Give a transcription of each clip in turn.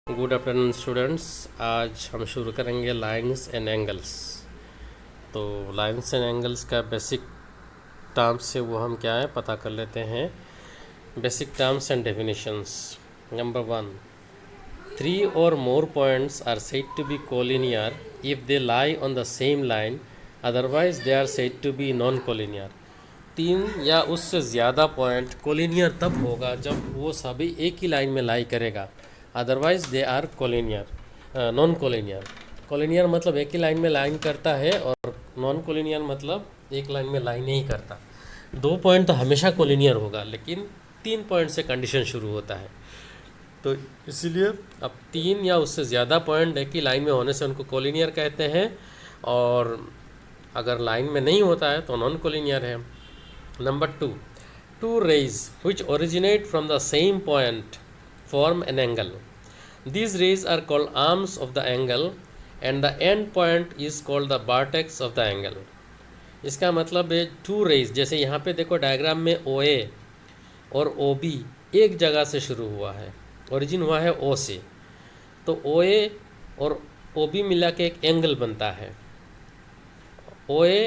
Good afternoon students. आज हम शुरू करेंगे लाइंस एंड एंगल्स। तो लाइंस एंड एंगल्स का बेसिक टर्म्स से वो हम क्या है पता कर लेते हैं। Basic terms and definitions. Number 1, 3 or more points are said to be collinear if they lie on the same line, otherwise they are said to be non-collinear। 3 या उससे ज़्यादा पॉइंट कोलिनियर तब होगा जब वो सभी एक ही लाइन में लाई करेगा, otherwise they are collinear non collinear. Collinear मतलब एक ही लाइन में लाइन करता है और नॉन कोलिनियर मतलब एक लाइन में लाइन नहीं करता। 2 पॉइंट तो हमेशा कोलिनियर होगा, लेकिन 3 पॉइंट से कंडीशन शुरू होता है। तो इसीलिए अब 3 या उससे ज़्यादा पॉइंट एक ही लाइन में होने से उनको कोलिनियर कहते हैं, और अगर लाइन में नहीं होता है तो नॉन कोलिनियर है। Number 2, two rays which originate from the same point form an angle. These rays are called arms of the angle and the end point is called the vertex of the angle. इसका मतलब है to raise, जैसे यहाँ पे देखो diagram में OA और OB एक जगह से शुरू हुआ है, ओरिजिन हुआ है O से, तो OA और OB मिला के एक एंगल बनता है। OA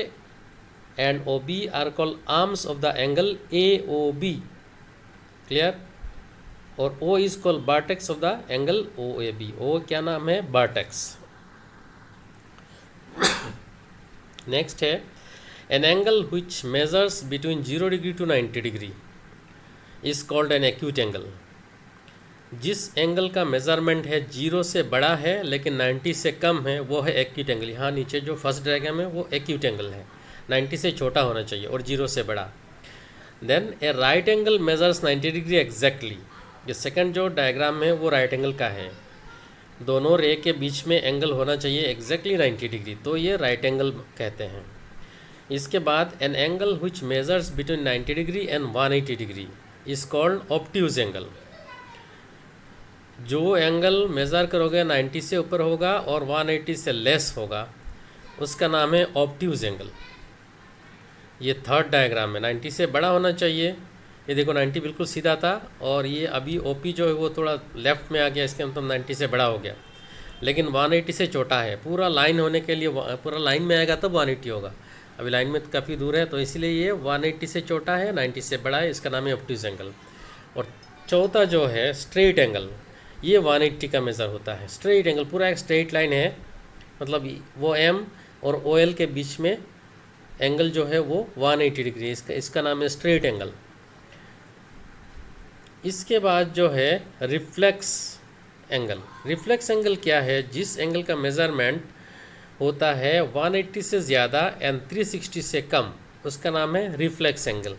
and OB are called arms of the angle AOB, clear? और O is called vertex of the angle OAB। O क्या नाम है? vertex। नेक्स्ट है an angle which measures between 0 degree to 90 degree is called an acute angle। जिस angle का measurement है 0 से बड़ा है लेकिन 90 से कम है वो है एक्यूट एंगल। यहाँ नीचे जो फर्स्ट डायग्राम है वो एक्यूट एंगल है, 90 से छोटा होना चाहिए और 0 से बड़ा। Then a right angle measures 90 degree exactly. ये सेकंड जो डायग्राम है वो राइट एंगल का है, दोनों रे के बीच में एंगल होना चाहिए एग्जैक्टली 90 डिग्री, तो ये राइट एंगल कहते हैं। इसके बाद an angle which measures between 90 degree and 180 degree is called obtuse angle. जो एंगल मेज़र करोगे 90 से ऊपर होगा और 180 से लेस होगा, उसका नाम है ऑब्ट्यूज एंगल। ये थर्ड डायग्राम है, 90 से बड़ा होना चाहिए। ये देखो 90 बिल्कुल सीधा था और ये अभी OP जो है वो थोड़ा लेफ्ट में आ गया, इसके मतलब 90 से बड़ा हो गया, लेकिन 180 से छोटा है। पूरा लाइन होने के लिए पूरा लाइन में आएगा तब 180 होगा, अभी लाइन में काफ़ी दूर है, तो इसीलिए ये 180 से छोटा है, 90 से बड़ा है, इसका नाम है ऑब्ट्यूज एंगल। और चौथा जो है स्ट्रेट एंगल, ये 180 का मेज़र होता है। स्ट्रेट एंगल पूरा एक स्ट्रेट लाइन है, मतलब वो M और OL के बीच में एंगल जो है वो 180 डिग्री, इसका नाम है स्ट्रेट एंगल। इसके बाद जो है रिफ्लेक्स एंगल। रिफ्लेक्स एंगल क्या है? जिस एंगल का मेज़रमेंट होता है 180 से ज़्यादा एंड 360 से कम, उसका नाम है रिफ्लेक्स एंगल।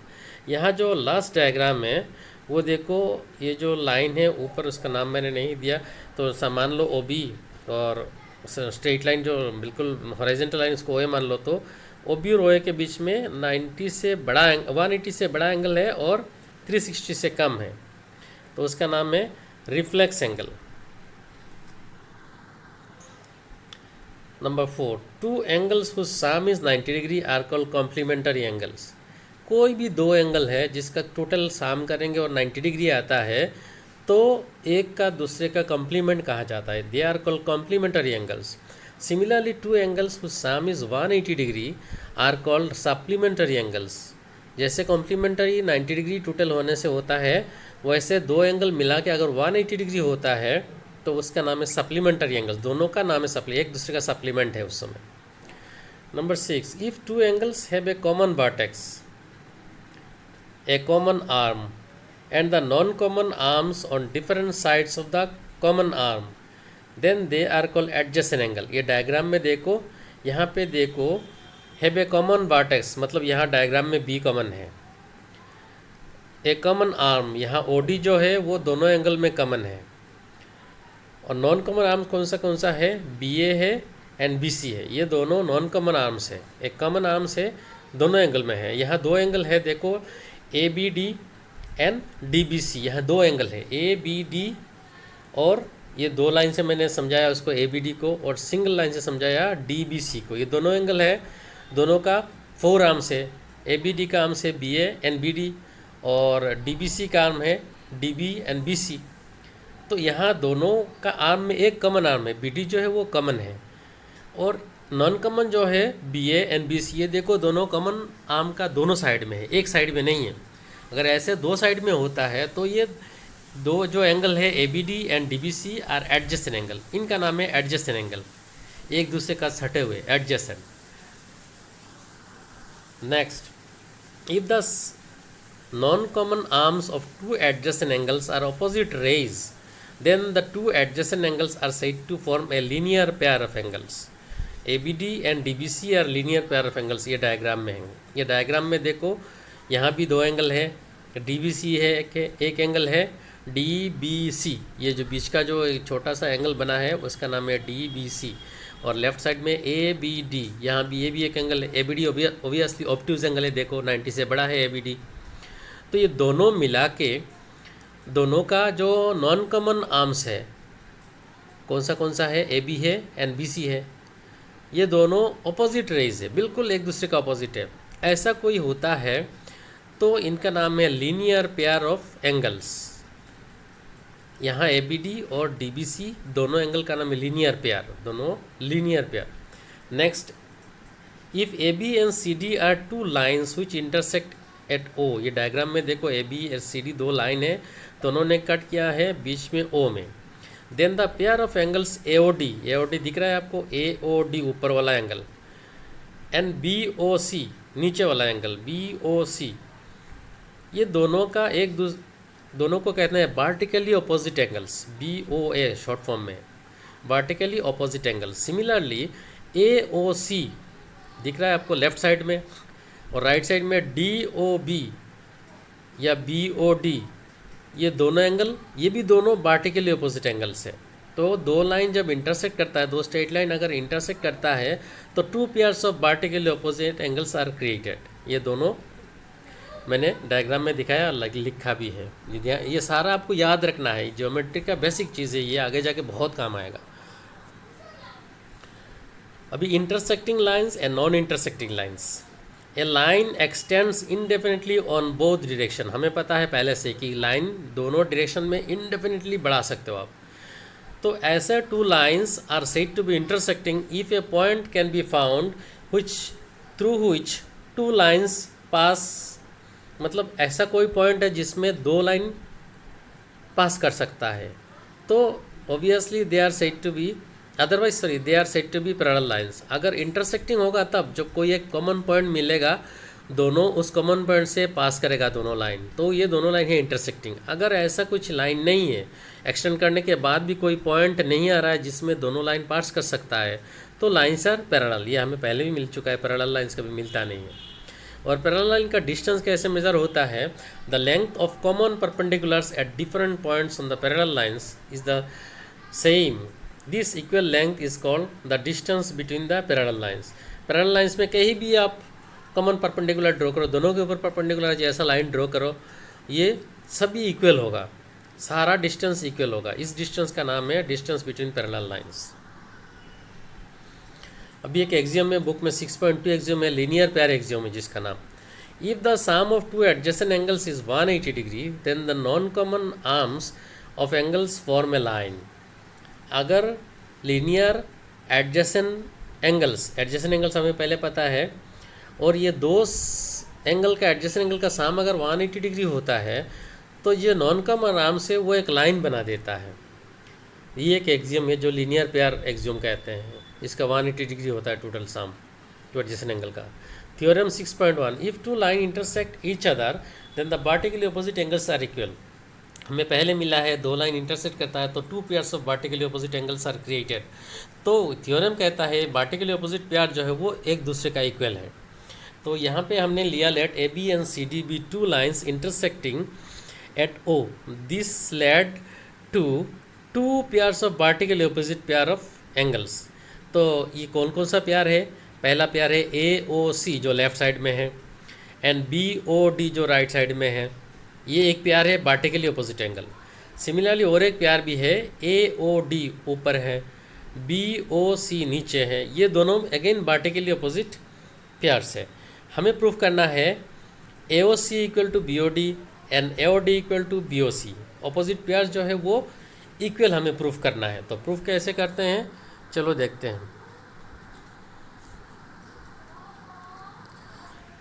यहाँ जो लास्ट डायग्राम है वो देखो, ये जो लाइन है ऊपर उसका नाम मैंने नहीं दिया, तो मान लो OB और स्ट्रेट लाइन जो बिल्कुल हॉरिजॉन्टल लाइन उसको OA मान लो, तो OB और OA के बीच में 90 से बड़ा 180 से बड़ा एंगल है और 360 से कम है, तो उसका नाम है reflex angle. Number 4, two angles whose sum is 90 degree are called complementary angles. कोई भी दो एंगल है जिसका टोटल सम करेंगे और 90 डिग्री आता है, तो एक का दूसरे का कॉम्प्लीमेंट कहा जाता है, they are called complementary angles. Similarly two angles whose sum is 180 degree are called supplementary angles. जैसे कॉम्प्लीमेंटरी 90 डिग्री टोटल होने से होता है, वैसे दो एंगल मिला के अगर 180 डिग्री होता है तो उसका नाम है सप्लीमेंटरी एंगल। दोनों का नाम है एक दूसरे का सप्लीमेंट है उस समय। Number 6, if two angles have a common vertex, a common arm and the non common arms on different sides of the common arm, then they are called adjacent angle. ये डायग्राम में देखो, यहाँ पे देखो have a common vertex, मतलब यहाँ diagram में B common है। ए कॉमन आर्म, यहाँ OD जो है वो दोनों एंगल में कॉमन है, और नॉन कॉमन आर्म कौन सा है? BA है एंड BC है, ये दोनों नॉन कॉमन आर्म्स है। एक कॉमन आर्म्स है, दोनों एंगल में है। यहाँ दो एंगल है, देखो ABD एंड DBC, यहाँ दो एंगल है ABD, और ये दो लाइन से मैंने समझाया उसको ABD को, और सिंगल लाइन से समझाया DBC को। ये दोनों एंगल है, दोनों का 4 आर्म्स है। ABD का आर्म्स है BA एंड BD, और DBC का आर्म है DB एंड BC। तो यहाँ दोनों का आर्म में एक कॉमन आर्म है, बी डी जो है वो कॉमन है, और नॉन कॉमन जो है B A and B C, ये देखो दोनों कॉमन आर्म का दोनों साइड में है, एक साइड में नहीं है। अगर ऐसे दो साइड में होता है तो ये दो जो एंगल है A B D and D B C are adjacent angle, इनका नाम है एडजेसेंट एंगल, एक दूसरे का सटे हुए, adjacent. Next, if the non-common arms of two adjacent angles are opposite rays, then the two adjacent angles are said to form a linear pair of angles. ABD and DBC are linear pair of angles। ये diagram में है, ये diagram में देखो यहाँ भी दो angle है, DBC है एक एंगल है DBC, ये जो बीच का जो छोटा सा एंगल बना है उसका नाम है DBC, और लेफ्ट साइड में ABD, यहाँ भी ये भी एक एंगल है। ABD ओबियसली ऑब्ट्यूज एंगल है, देखो 90 से बड़ा है ABD। तो ये दोनों मिला के दोनों का जो नॉन कॉमन आर्म्स है कौन सा है, ए बी है एंड बी सी है, ये दोनों अपोजिट रेज है, बिल्कुल एक दूसरे का अपोजिट है। ऐसा कोई होता है तो इनका नाम है लीनियर पेयर ऑफ एंगल्स। यहाँ ए बी डी और डी बी सी दोनों एंगल का नाम है लीनियर पेयर, दोनों linear pair. Next, if A B and C D are two lines which intersect at O, ये डायग्राम में देखो ए बी और सी डी दो लाइन है, दोनों ने कट किया है बीच में ओ में। Then the pair of angles A O D दिख रहा है आपको, ए ओ डी ऊपर वाला angle, and B O C नीचे वाला एंगल बी ओ सी, ये दोनों का दोनों को कहते हैं vertically opposite angles, B O A short form में, vertically opposite angle. Similarly A O C दिख रहा है आपको लेफ्ट साइड में, और राइट साइड में डी ओ बी या बी ओ डी, ये दोनों एंगल ये भी दोनों वर्टिकली अपोजिट एंगल्स है। तो दो लाइन जब इंटरसेक्ट करता है, दो स्ट्रेट लाइन अगर इंटरसेक्ट करता है तो two pairs of vertically opposite angles are created. ये दोनों मैंने डायग्राम में दिखाया और लिखा भी है, ये सारा आपको याद रखना है, ज्योमेट्री का बेसिक चीज़ है, ये आगे जाके बहुत काम आएगा। अभी intersecting lines and non intersecting lines. A line x tends indefinitely on both direction, हमें पता है पहले से कि लाइन दोनों डायरेक्शन में इनडेफिनेटली बढ़ा सकते हो आप। तो ऐसे two lines are said to be intersecting if a point can be found through which two lines pass, मतलब ऐसा कोई पॉइंट है जिसमें दो लाइन पास कर सकता है, तो obviously they are said to be they are said to be parallel lines. अगर इंटरसेक्टिंग होगा तब जब कोई एक कॉमन पॉइंट मिलेगा, दोनों उस कॉमन पॉइंट से पास करेगा दोनों लाइन, तो ये दोनों लाइन है इंटरसेक्टिंग। अगर ऐसा कुछ लाइन नहीं है, एक्सटेंड करने के बाद भी कोई पॉइंट नहीं आ रहा है जिसमें दोनों लाइन पास कर सकता है, तो लाइन्स आर पैरेलल। ये हमें पहले भी मिल चुका है, पैरेलल लाइन्स कभी मिलता नहीं है। और पैरेलल लाइन का डिस्टेंस कैसे मेजर होता है, the length of common perpendiculars at different points on the parallel lines is the same, this equal length is called the distance between the parallel lines. Parallel lines में कहीं भी आप common perpendicular draw करो, दोनों के ऊपर perpendicular जैसा line draw करो, ये सभी इक्वल होगा, सारा डिस्टेंस इक्वल होगा। इस डिस्टेंस का नाम है डिस्टेंस बिटवीन पैरेलल लाइन्स। अभी एक एग्जियम में बुक में 6.2 एग्जियम है, लीनियर पेयर एग्जियम है जिसका नाम, if the sum of two adjacent angles is 180 degree then the non common arms of angles form a line. अगर लीनियर एडजेसेंट एंगल्स हमें पहले पता है, और ये दो एंगल का एडजेसेंट एंगल का सम अगर 180 डिग्री होता है तो ये नॉन कॉमन आर्म से वो एक लाइन बना देता है। ये एक एक्सियम है जो लीनियर पेयर एक्सियम कहते हैं, इसका 180 डिग्री होता है total sum two adjacent angle का। Theorem 6.1, if two line intersect each other then the vertically opposite angles are equal. हमें पहले मिला है दो लाइन इंटरसेक्ट करता है तो two pairs of vertically opposite angles are created. तो थ्योरम कहता है वर्टिकली अपोजिट पेयर जो है वो एक दूसरे का इक्वल है। तो यहाँ पे हमने लिया let A B and C D be two lines intersecting at O, this led to two pairs of vertically opposite pair of angles. तो ये कौन कौन सा पेयर है, पहला पेयर है ए ओ सी जो लेफ्ट साइड में है, एंड बी ओ डी जो राइट साइड में है, ये एक पेयर है वर्टिकली अपोजिट एंगल। सिमिलरली और एक पेयर भी है, ए ओ डी ऊपर है, बी ओ सी नीचे है, ये दोनों अगेन वर्टिकली अपोजिट पेयर्स है। हमें प्रूफ करना है A O C equal to B O D and A O D equal to B O C. Opposite pairs जो है वो इक्वल हमें प्रूफ करना है। तो प्रूफ कैसे करते हैं, चलो देखते हैं।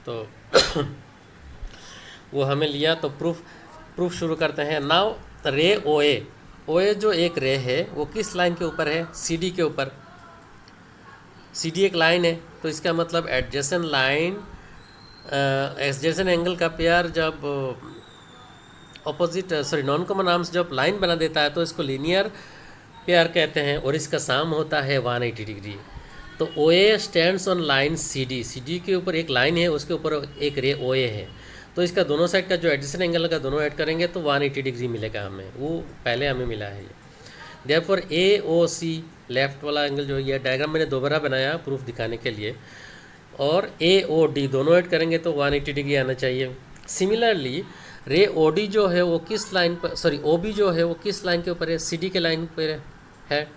तो वो हमें लिया, तो प्रूफ शुरू करते हैं। नाउ रे ओ ए जो एक रे है वो किस लाइन के ऊपर है, सी डी के ऊपर। सी डी एक लाइन है, तो इसका मतलब एडजेसेंट लाइन एडजेसेंट एंगल का पेयर जब ऑपोजिट नॉन कॉमन आर्म्स जब लाइन बना देता है तो इसको लीनियर पेयर कहते हैं, और इसका साम होता है 180 डिग्री। तो O A stands on line C D के ऊपर एक लाइन है, उसके ऊपर एक रे ओ ए है, तो इसका दोनों साइड का जो एडजेसेंट एंगल लगा दोनों ऐड करेंगे तो 180 डिग्री मिलेगा हमें, वो पहले हमें मिला है ये। देयरफॉर ए ओ सी लेफ्ट वाला एंगल जो ये डायग्राम मैंने दोबारा बनाया प्रूफ दिखाने के लिए, और ए ओ डी दोनों ऐड करेंगे तो 180 डिग्री आना चाहिए। सिमिलरली रे ओ डी जो है वो किस लाइन पर, ओ बी जो है वो किस लाइन के ऊपर है, सी डी के लाइन पर है,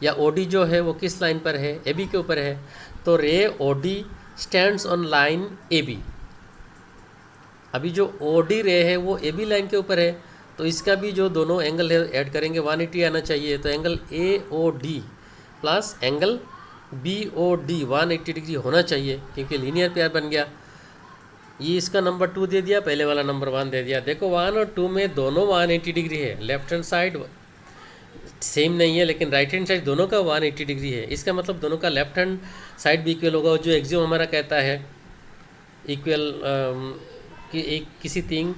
या ओ डी जो है वो किस लाइन पर है, ए बी के ऊपर है। तो ray O D stands on line A B. अभी जो ओ डी रे है वो ए बी लाइन के ऊपर है, तो इसका भी जो दोनों एंगल है ऐड करेंगे 180 आना चाहिए। तो angle A O D plus angle B O D 180 degree होना चाहिए, क्योंकि लीनियर पेयर बन गया। ये इसका नंबर 2 दे दिया, पहले वाला नंबर 1 दे दिया। देखो 1 और 2 में दोनों 180 डिग्री है, लेफ्ट हैंड साइड सेम नहीं है लेकिन राइट हैंड साइड दोनों का 180 डिग्री है। इसका मतलब दोनों का लेफ्ट हैंड साइड भी इक्वल होगा। जो एक्सियोम हमारा कहता है इक्वल कि एक किसी थिंग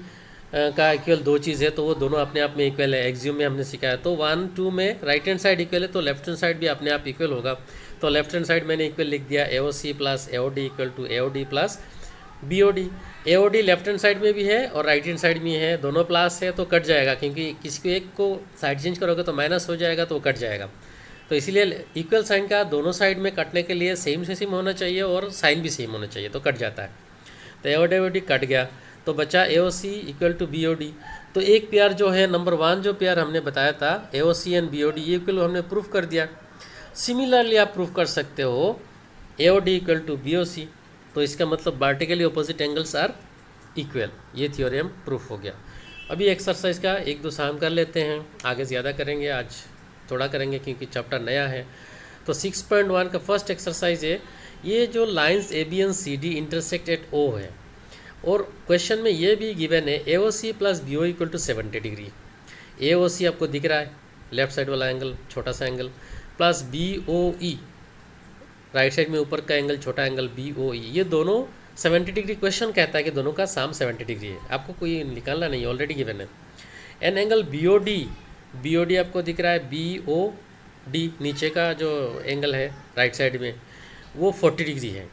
का इक्वल दो चीज़ है तो वो दोनों अपने आप में इक्वल है, एक्सियोम में हमने सीखा है। तो 1 2 में राइट हैंड साइड इक्वल है तो लेफ्ट हैंड साइड भी अपने आप इक्वल होगा। तो लेफ्ट हैंड साइड मैंने इक्वल लिख दिया, A O C plus A O D equal to A O D plus B O D. A O D left hand side में भी है और राइट हैंड साइड में है, दोनों प्लस है तो कट जाएगा, क्योंकि किसी को एक को साइड चेंज करोगे तो माइनस हो जाएगा तो कट जाएगा। तो इसीलिए इक्वल साइन का दोनों साइड में कटने के लिए सेम से सेम होना चाहिए और साइन भी सेम होना चाहिए, तो कट जाता है। तो ए ओ डी कट गया, तो बचा A O C equal to B O D. तो एक पेयर जो है नंबर 1 जो पेयर हमने बताया था A O C and B O D, ये इक्वल हमने प्रूफ कर दिया। सिमिलरली आप प्रूफ कर सकते हो A O D equal to B O C, तो इसका मतलब vertically opposite angles are equal. ये थ्योरम प्रूफ हो गया। अभी एक्सरसाइज का 1-2 सम कर लेते हैं, आगे ज़्यादा करेंगे, आज थोड़ा करेंगे क्योंकि चैप्टर नया है। तो 6.1 का फर्स्ट एक्सरसाइज है, ये जो lines A B and C D intersect at O है, और क्वेश्चन में ये भी गिवन है A O C plus B O equal to 70 degree. A O C आपको दिख रहा है लेफ्ट साइड वाला एंगल, छोटा सा एंगल, प्लस बी ओ ई राइट साइड में ऊपर का एंगल, छोटा एंगल बी ओ ई, ये दोनं 70 डिग्री। क्वेश्चन कहता है कि दोनों का साम 70 डिग्री है, आपको कोई निकालना नहीं, ऑलरेडी गिवन है। An angle B O D आपको दिख रहा है, बी ओ डी नीचे का जो एंगल है राइट साइड में वो 40 डिग्री है।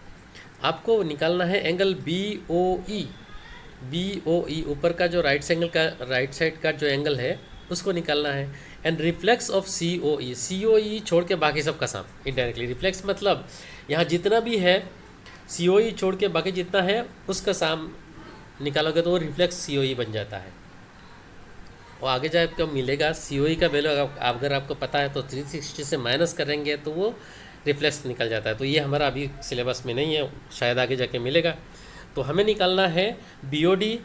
आपको निकालना है एंगल बी ओ ई ऊपर का जो राइट साइड का जो एंगल है उसको निकालना है। एंड रिफ्लेक्स ऑफ सी ओ ई छोड़ के बाकी सब का साम इनडायरेक्टली। रिफ्लेक्स मतलब यहाँ जितना भी है सी ओ ई छोड़ के बाकी जितना है उसका साम निकालोगे तो वो रिफ्लेक्स सी ओ ई बन जाता है। और आगे जाए आपको मिलेगा सी ओ ई का वैल्यू अगर आपको पता है तो 360 से माइनस करेंगे तो वो रिफ्लेक्स निकल जाता है। तो ये हमारा अभी सिलेबस में नहीं है, शायद आगे जाके मिलेगा। तो हमें निकालना है बी ओ डी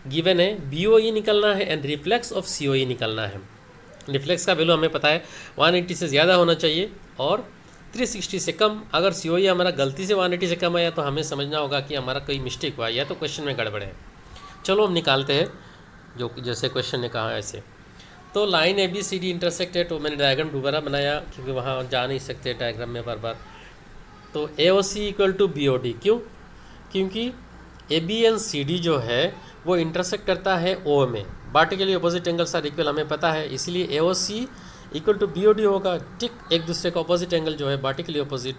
गिवन है, बी ओ ई निकालना है एंड रिफ्लेक्स ऑफ सी ओ ई निकालना है। रिफ्लेक्स का वैल्यू हमें पता है 180 से ज़्यादा होना चाहिए और 360 से कम। अगर सी ओ ई हमारा गलती से 180 से कम आया तो हमें समझना होगा कि हमारा कोई मिस्टेक हुआ या तो क्वेश्चन में गड़बड़ है। चलो हम निकालते हैं जो जैसे क्वेश्चन ने कहा ऐसे। तो line A B C D intersect है, तो मैंने डायग्राम दोबारा बनाया क्योंकि वहाँ जा नहीं सकते डायग्राम में बार बार। तो A O C equal to B O D, क्यों? क्योंकि A B and C D जो है वो इंटरसेक्ट करता है ओ में, vertically opposite angles are equal हमें पता है, इसलिए A O C equal to B O D होगा। ठीक एक दूसरे का अपोजिट एंगल जो है वर्टिकली अपोजिट,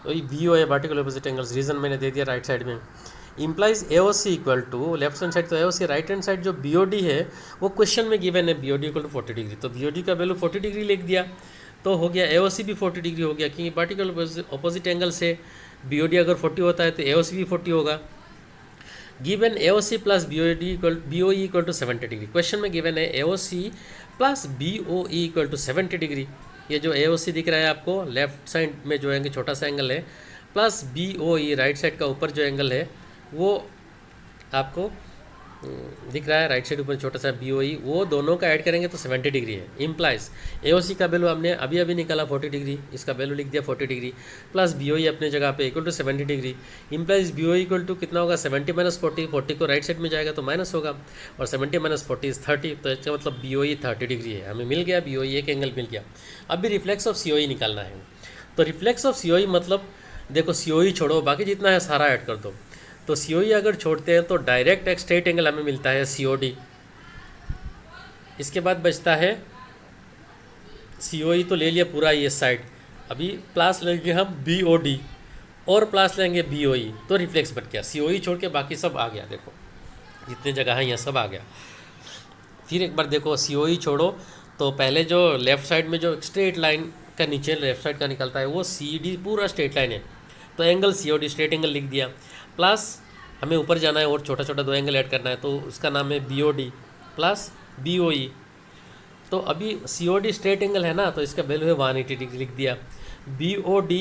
वही बी ओ है वर्टिकली अपोजिट एंगल्स, रीजन मैंने दे दिया राइट साइड में। Implies A O C equal to left hand side तो A O C, right hand side जो बी ओ डी है वो क्वेश्चन में गिवन है B O D equal to 40 degree, तो बी ओ डी का value 40 degree लिख दिया तो हो गया। ए ओ सी भी 40 डिग्री हो गया क्योंकि वर्टिकल अपोजिट एंगल से बी ओ डी अगर 40 होता है तो ए ओ सी भी 40 होगा। Given A O C plus B O E equal to 70 degree, question में गिवन है A O C plus B O E equal to 70 degree. ये जो ए ओ सी दिख रहा है आपको लेफ्ट साइड में जो एंगल छोटा सा एंगल है, प्लस बी ओ ई राइट साइड का ऊपर जो एंगल है वो आपको दिख रहा है राइट साइड ऊपर छोटा सा BOE, वो दोनों का ऐड करेंगे तो 70 डिग्री है। इम्प्लाइज AOC का वैल्यू हमने अभी अभी निकाला 40 डिग्री, इसका वैल्यू लिख दिया 40 डिग्री, प्लस BOE अपने जगह पे equal to 70 degree. Implies BOE equal to कितना होगा 70 माइनस 40, 40 को राइट साइड में जाएगा तो माइनस होगा, और 70 माइनस 40 इज 30, तो इसका मतलब BOE 30 डिग्री है। हमें मिल गया BOE, एक एंगल मिल गया। अब भी रिफ्लेक्स ऑफ COE निकालना है। तो रिफ्लेक्स ऑफ COE मतलब देखो COE छोड़ो, बाकी जितना है सारा ऐड कर दो। तो COE अगर छोड़ते हैं तो डायरेक्ट एक स्ट्रेट एंगल हमें मिलता है COD। इसके बाद बचता है COE तो ले लिया पूरा ये साइड, अभी प्लस लेंगे हम BOD और प्लस लेंगे BOE, तो रिफ्लेक्स बच गया। COE छोड़ के बाकी सब आ गया, देखो जितने जगह है यहाँ सब आ गया। फिर एक बार देखो COE छोड़ो तो पहले जो लेफ़्ट साइड में जो स्ट्रेट लाइन का नीचे लेफ़्ट साइड का निकलता है वो CD पूरा स्ट्रेट लाइन है, तो एंगल COD स्ट्रेट एंगल लिख दिया। प्लस हमें ऊपर जाना है और छोटा छोटा 2 एंगल ऐड करना है, तो उसका नाम है BOD प्लस BOE। तो अभी COD स्ट्रेट एंगल है ना, तो इसका वैल्यू है 180 डिग्री लिख दिया। BOD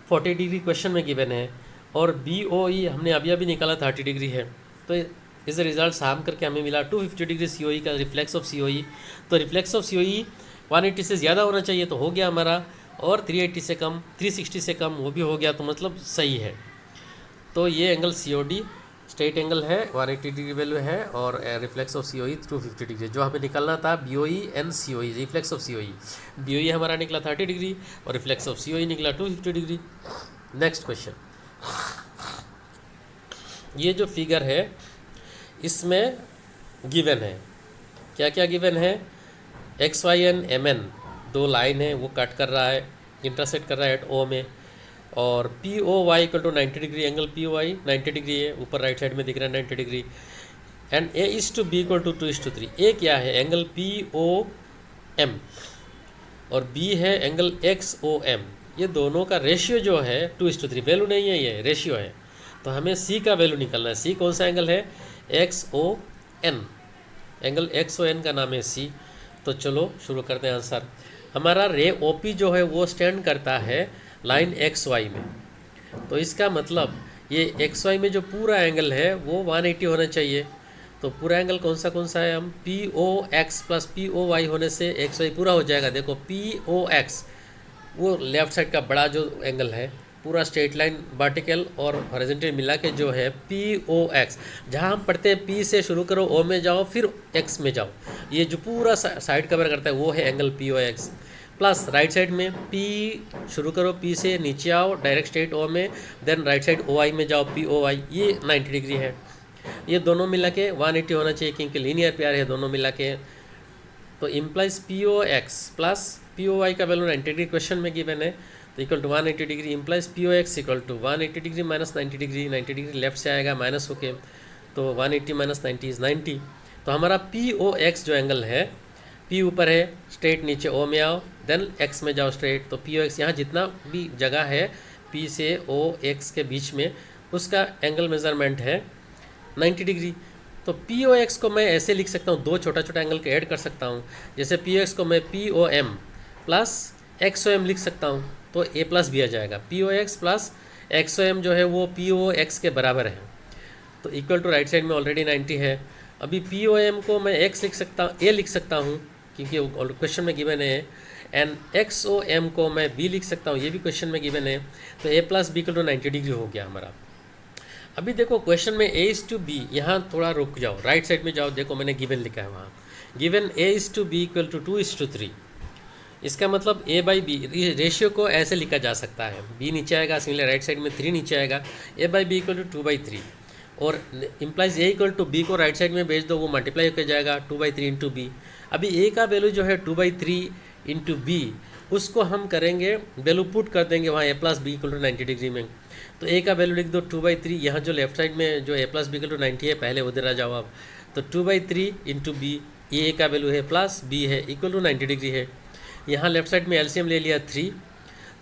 40 डिग्री क्वेश्चन में गिवन है, और BOE हमने अभी अभी निकाला 30 डिग्री है। तो इस रिजल्ट साम करके हमें मिला 250 डिग्री COE का रिफ्लेक्स ऑफ COE। तो रिफ्लेक्स ऑफ COE 180 से ज़्यादा होना चाहिए, तो हो गया हमारा, और 380 से कम, 360 से कम वो भी हो गया, तो मतलब सही है। तो ये एंगल COD स्ट्रेट एंगल है, 180 डिग्री वैल्यू है, और रिफ्लेक्स ऑफ COE 250 डिग्री। जो हमें निकलना था BOE and COE, reflex of COE। BOE हमारा निकला 30 डिग्री और रिफ्लेक्स ऑफ COE निकला 250 डिग्री। नेक्स्ट क्वेश्चन, ये जो फिगर है इसमें गिवन है, क्या क्या गिवन है, XY एंड MN 2 लाइन है, वो कट कर रहा है, इंटरसेक्ट कर रहा है एट O में, और POY equal to 90 degree, angle POY 90 degree है, ऊपर राइट साइड में दिख रहा है 90 degree, and A/B equal to 2:3। A क्या है, एंगल POM, और B है एंगल XOM। ये दोनों का रेशियो जो है 2:3, वैल्यू नहीं है, ये रेशियो है। तो हमें C का वैल्यू निकालना है। C कौन सा एंगल है, XON, एंगल XON का नाम है C। तो चलो शुरू करते हैं आंसर। हमारा रे OP जो है वो स्टैंड करता है लाइन XY में, तो इसका मतलब ये XY में जो पूरा एंगल है वो 180 होना चाहिए। तो पूरा एंगल कौन सा है, हम POX प्लस POY होने से XY पूरा हो जाएगा। देखो POX वो लेफ़्ट साइड का बड़ा जो एंगल है, पूरा स्ट्रेट लाइन वर्टिकल और हॉरिजॉन्टल मिला के जो है POX, जहाँ हम पढ़ते हैं P से शुरू करो, O में जाओ, फिर X में जाओ, ये जो पूरा साइड कवर करता है वो है angle POX। Plus right side में P शुरू करो, P से नीचे आओ डायरेक्ट स्ट्रेट O में, देन राइट साइड OI में जाओ POY, ये 90 डिग्री है। ये दोनों मिला के 180 होना चाहिए, क्योंकि लीनियर पेयर है दोनों मिला के। तो इम्प्लाइज POX प्लस POY का वैल्यू 90 डिग्री क्वेश्चन में गिवन है, तो equal to 180 degree. Implies POX equal to 180 degree minus 90 degree, 90 degree left से आएगा माइनस होके, तो 180 माइनस 90 इज़ 90। तो हमारा POX जो एंगल है, P ऊपर है, स्ट्रेट नीचे O में आओ, देन X में जाओ स्ट्रेट, तो POX यहाँ जितना भी जगह है P से OX के बीच में, उसका एंगल मेजरमेंट है 90 डिग्री। तो POX को मैं ऐसे लिख सकता हूँ, 2 छोटा छोटा एंगल के ऐड कर सकता हूँ। जैसे POX को मैं POM प्लस XOM लिख सकता हूँ, तो A प्लस भी आ जाएगा। POX प्लस XOM जो है वो POX के बराबर है, तो इक्वल टू राइट साइड में ऑलरेडी 90 है। अभी POM को मैं X लिख सकता हूँ, A लिख सकता हूँ, क्योंकि क्वेश्चन में गिवन है, एंड XOM को मैं B लिख सकता हूँ, ये भी क्वेश्चन में गिवन है। तो A plus B equal to 90 degree हो गया हमारा। अभी देखो क्वेश्चन में A/B, यहाँ थोड़ा रुक जाओ, राइट साइड में जाओ, देखो मैंने गिवन लिखा है वहाँ, गिवन A/B इक्वल टू 2:3। इसका मतलब A/B रेशियो को ऐसे लिखा जा सकता है, B नीचे आएगा, सिमिलर राइट साइड में 3 नीचे आएगा, A/B इक्वल टू 2/3, और implies A equal to B को राइट साइड में भेज दो, वो मल्टीप्लाई होकर जाएगा 2/3 इंटू B। अभी A का वैल्यू जो है 2/3 इंटू B, उसको हम करेंगे वैल्यू पुट कर देंगे वहाँ A plus B equal to 90 degree में। तो A का वैल्यू लिख दो 2/3, यहाँ जो लेफ्ट साइड में जो A plus B equal to 90 है, पहले उधर आ जाओ आप, तो 2/3 इंटू B, A का वैल्यू है प्लस B है इक्वल टू 90 डिग्री है। यहाँ लेफ्ट साइड में एलसीएम ले लिया 3,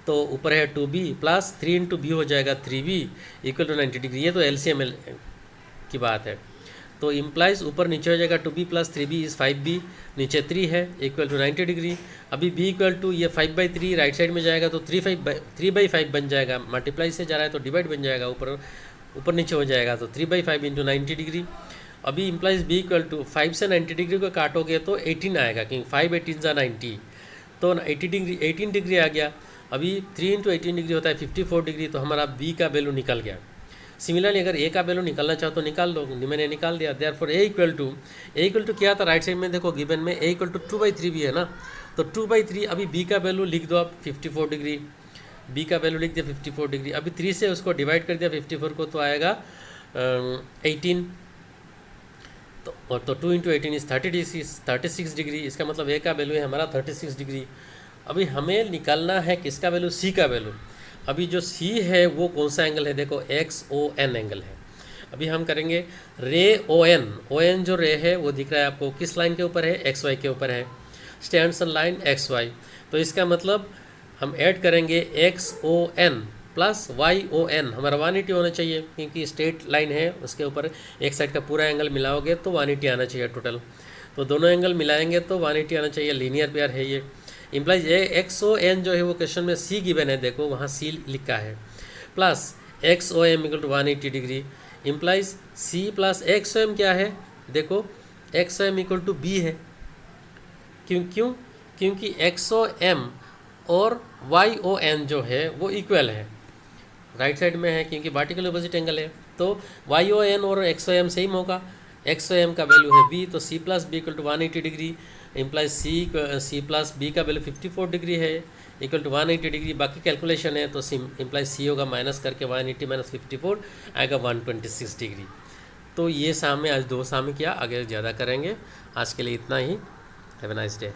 तो ऊपर है 2B प्लस 3 इंटू B हो जाएगा 3B इक्वल टू 90 डिग्री। ये तो एलसीएम की बात है, तो इम्प्लाइज ऊपर नीचे हो जाएगा 2B plus 3B is 5B, नीचे 3 है इक्वल टू 90 डिग्री। अभी B इक्वल टू ये 5/3 राइट साइड में जाएगा तो 3/5 बन जाएगा, मल्टीप्लाई से जा रहा है तो डिवाइड बन जाएगा, ऊपर नीचे हो जाएगा, तो 3/5 इंटू 90 डिग्री। अभी इम्प्लाइज बी इक्वल टू 5 से 90 डिग्री को काटोगे तो 18 आएगा, क्योंकि 5 18 ज़ा 90, तो 18 डिग्री आ गया। अभी 3 इंटू 18 डिग्री होता है 54 डिग्री, तो हमारा बी का वैल्यू निकल गया। सिमिलरली अगर ए का वैल्यू निकालना चाहो तो निकाल लो, मैंने निकाल दिया। देयरफॉर ए इक्वल टू क्या था राइट साइड में, देखो गिवन में ए इक्वल टू 2/3 भी है ना, तो 2/3 अभी बी का वैल्यू लिख दो आप 54 डिग्री, बी का वैल्यू लिख दिया 54 डिग्री। अभी 3 से उसको डिवाइड कर दिया 54 को, तो आएगा 18, तो 2 इंटू 18 इज 36 डिग्री। इसका मतलब ए का वैल्यू है हमारा 36 डिग्री। अभी हमें निकालना है किसका वैल्यू, सी का वैल्यू। अभी जो सी है वो कौन सा एंगल है, देखो XON एंगल है। अभी हम करेंगे रे ON जो रे है वो दिख रहा है आपको किस लाइन के ऊपर है, XY के ऊपर है, स्टैंड्स ऑन लाइन XY। तो इसका मतलब हम ऐड करेंगे XON प्लस YON, हमारा 180 होना चाहिए, क्योंकि स्ट्रेट लाइन है उसके ऊपर एक साइड का पूरा एंगल मिलाओगे तो 180 आना चाहिए टोटल। तो दोनों एंगल मिलाएंगे तो 180 आना चाहिए, लीनियर पेयर है ये। इम्प्लाइज XON जो है वो क्वेश्चन में सी गिवन है, देखो वहाँ सी लिखा है, plus XOM equal to 180 degree. Implies C plus XOM क्या है, देखो XOM इक्वल टू बी है। क्योंकि XOM और YON जो है वो इक्वल है, राइट साइड में है, क्योंकि वर्टिकल अपोजिट एंगल है। तो YON और XOM सेम होगा, XOM का वैल्यू है b, तो C plus B equal to 180 degree. Implies C plus B का वैल्यू 54 डिग्री है इक्वल टू 180 डिग्री। बाकी कैलकुलेशन है तो इम्प्लाइज C होगा माइनस करके 180 माइनस 54 आएगा 126 डिग्री। तो ये साम में आज 2 साम किया, आगे ज़्यादा करेंगे। आज के लिए इतना ही। Have a nice day.